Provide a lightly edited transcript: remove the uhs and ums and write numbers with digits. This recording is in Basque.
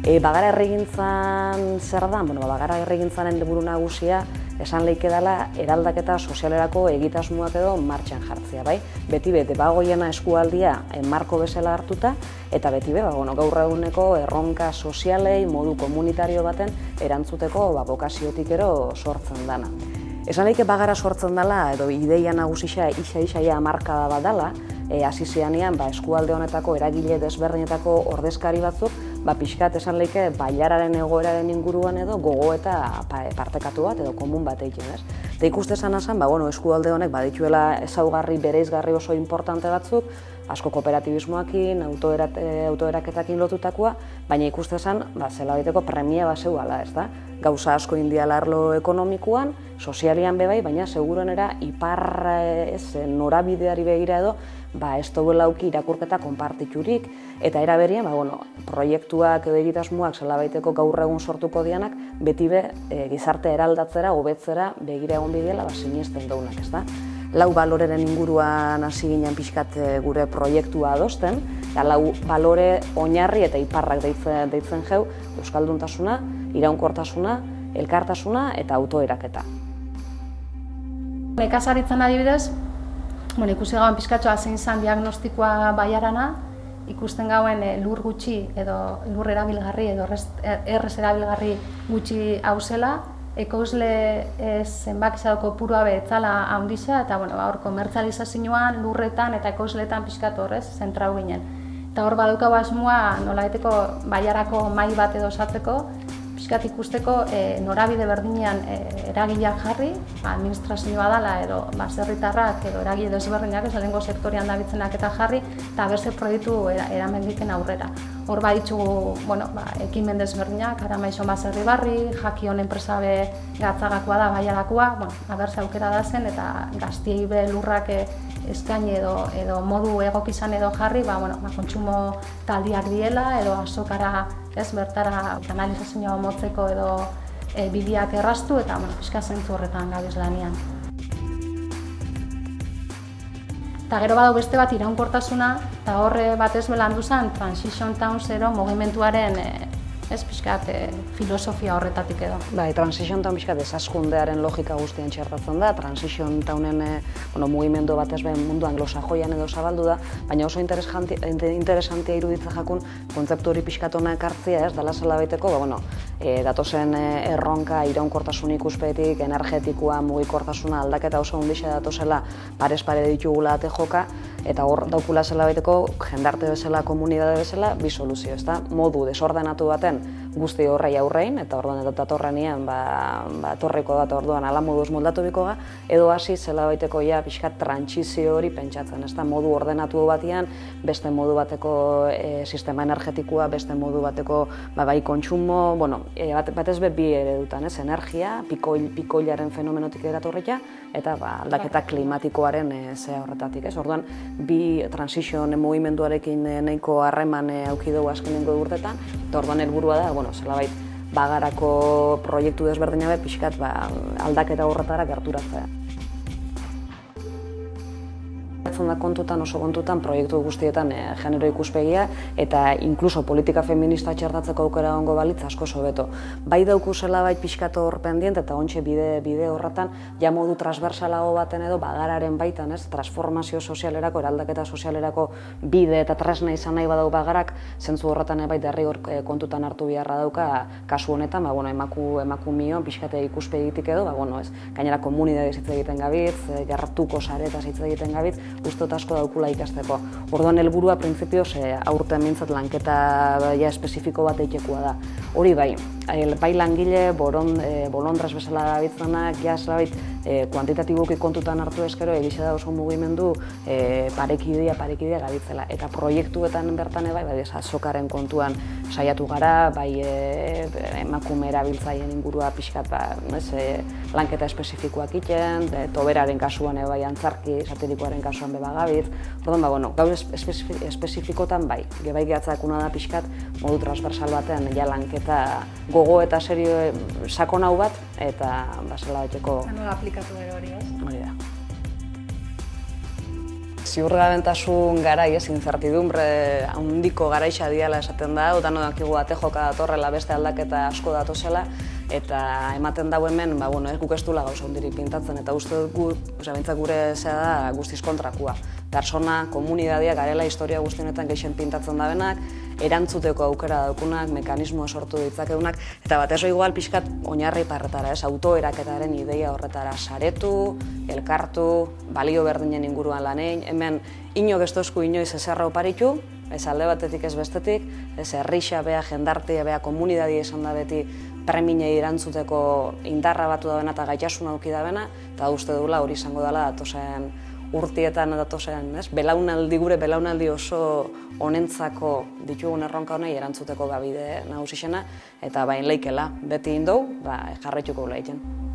Bagara herrigintzan zer da? Bagara herrigintzaren helburu nagusia esan lehike dela eraldaketa sozialerako egitasmoak edo martxan jartzea, bai? Beti bagoiena eskualdia marko bezala hartuta, eta beti gaur eguneko erronka sozialei modu komunitario baten erantzuteko bokaziotik ero sortzen dana. Esan lehike bagara sortzen dela, edo ideia nagusisa isa hamarkada bat dela, hasi zianean eskualde honetako eragile desberdinetako ordezkari batzuk pixkat esan lehike bailararen egoeraren inguruan edo gogo eta partekatu bat edo komun bat egiten, ez? Eta ikuste esan eskualde honek badituela ezaugarri bereizgarri oso importante batzuk, asko kooperatibismoakin, autoeraketakin lotutakoa, baina ikuste esan zela baiteko premia baseuala, ez da? Gauza asko indiala arlo ekonomikoan, sozialian bebai, baina seguruenera ipar norabideari begira edo ez duela auki irakurketa konpartiturik, eta era berean proiektuak edo egitasmoak zela baiteko gaur egun sortuko dianak beti gizarte eraldatzera, hobetzera begira egon bidela sinesten daunak, ez da? Lau baloreren inguruan hasi ginen pixkat gure proiektua adosten, eta lau balore oinarri eta iparrak deitzen jau, euskalduntasuna, iraunkortasuna, elkartasuna eta autoeraketa. Nekazaritzan adibidez, ikusi gauen pixkatxoa zein zan diagnostikoa Baiarana, ikusten gauen lur gutxi edo lur erabilgarri edo errez erabilgarri gutxi hauzela, ekoizle zenbakizadoko purua betzala handisa, eta hor komertzializazioan, lurretan eta ekoizletan pixkat horrez zentrau ginen. Eta hor badaukagu asmoa nolabaiteko Baiarako mahai bat edo osatzeko, pixkat ikusteko norabide berdinean eragileak jarri, administrazioa dela edo baserritarrak edo eragile desberdinak ez lehengo sektorian dabiltzenak eta jarri, eta berze proiektu eramendiken aurrera. Hor baditugu ekimen desberdinak, Aramaixo baserri barri, Jakion enpresa gatzagakoa da Baiarakoa, abertze aukera da zen eta gaztiei be lurrak eskaini edo modu egokizan edo jarri, kontsumo taldiak diela edo azokara bertara kanalizazioa motzeko edo bideak erraztu eta pixka zentzu horretan gabiz lanian. Eta gero badau beste bat iraunkortasuna, eta horre batez belandu zen Transition Town Zero mugimenduaren pixkat filosofia horretatik edo. Transition Town pixkat ezazkundearen logika guztien txertatzen da, Transition Townen mugimendu batez mundu anglosajoian edo zabaldu da, baina oso interesantia iruditzen jakun kontzeptu hori pixkat hona ekartzea, ez dala zela baiteko, datozen erronka iraunkortasun ikuspetik, energetikoa, mugikortasuna, aldaketa oso ondixa datozela parez pare ditugula ate joka, eta hor daukula zela baiteko jendarte bezala, komunidade bezala, bi soluzio, ez da? Modu desordenatu baten guzti horrei aurrein, eta orduan eta datorrenean torreko da, orduan ala moduz moldatu bikoga, edo hasi zela baiteko pixkat trantsizio hori pentsatzen, ez da? Modu ordenatu batean, beste modu bateko sistema energetikoa, beste modu bateko bai kontsumo, batez bi eredutan, ez? Energia, pikoilaren fenomenotik eratorrika, eta aldaketa klimatikoaren zea horretatik, ez? Orduan, bi transition mugimenduarekin nahiko harreman auki dugu azkenengo urtetan, eta orduan helburua da, zelabait Bagarako proiektu desberdina pixkat aldaketa horretara gerturatzea. Da oso kontutan proiektu guztietan genero ikuspegia eta inkluso politika feminista txertatzeko aukera gongo balitz asko hobeto. Bai dauku zela bai pixkat hor pendiente eta ontxe bide horretan ja modu transversalago baten edo Bagararen baitan, ez? Transformazio sozialerako, eraldaketa sozialerako bide eta tresna izan nahi badau Bagarak, zentzu horretan bai derrigor kontutan hartu beharra dauka kasu honetan, emakumion pixkate ikuspegitik edo, ez? Gainera komunidade hitz egiten gabitz, gertuko saretaz hitz egiten gabitz, ustot asko daukula ikasteko. Orduan helburua printzipioz aurten mintzat lanketa espezifiko bat eitekua da. Hori bai langile, bolondras bezala gabiltzanak, zelabait kuantitatiboki kontutan hartu eskero, egize da oso mugimendu parekidea gabiltzela. Eta proiektuetan bertan azokaren kontuan saiatu gara, bai emakume erabiltzaien ingurua pixkat lanketa espezifikoak iten, toberaren kasuan bai antzarki, satirikoaren kasuan bebagabitz. Orduan, gaur espezifikotan bai gehatzakuna da pixkat modu transversal batean lanketa gogo eta serio sakon hau bat, eta basela beteko... Nola aplikatu ero hori, ez? Hori da. ziurgabentasun garai, incertidumbre handiko garaixa diala esaten da, dano dakigu ate joka datorrela beste aldaketa asko datozela, eta ematen dago hemen, guk ez duela gauza hundirik pintatzen, eta uste dut bintzak gure zea da guztiz kontrakua. Persona, komunitatea, garela historia guztionetan gehien pintatzen da benak, erantzuteko aukera daukunak, mekanismoa sortu ditzakedunak, eta batez igual pixkat oinarri parretara, autoeraketaren ideia horretara saretu, elkartu, balio berdinen inguruan lanein, hemen inok ez tozku inoiz ezerra oparitu, ez alde batetik ez bestetik, ez herrixa, bea jendartea, bea komunitatea izan da beti preminei erantzuteko indarra batu da bena eta gaitasuna auki da bena, eta uste dugula hori izango dela datozen urtietan datozen, gure belaunaldi oso honentzako ditugun erronka honei erantzuteko bide nagusixena, eta bain leikela beti indou, jarraituko gula egiten.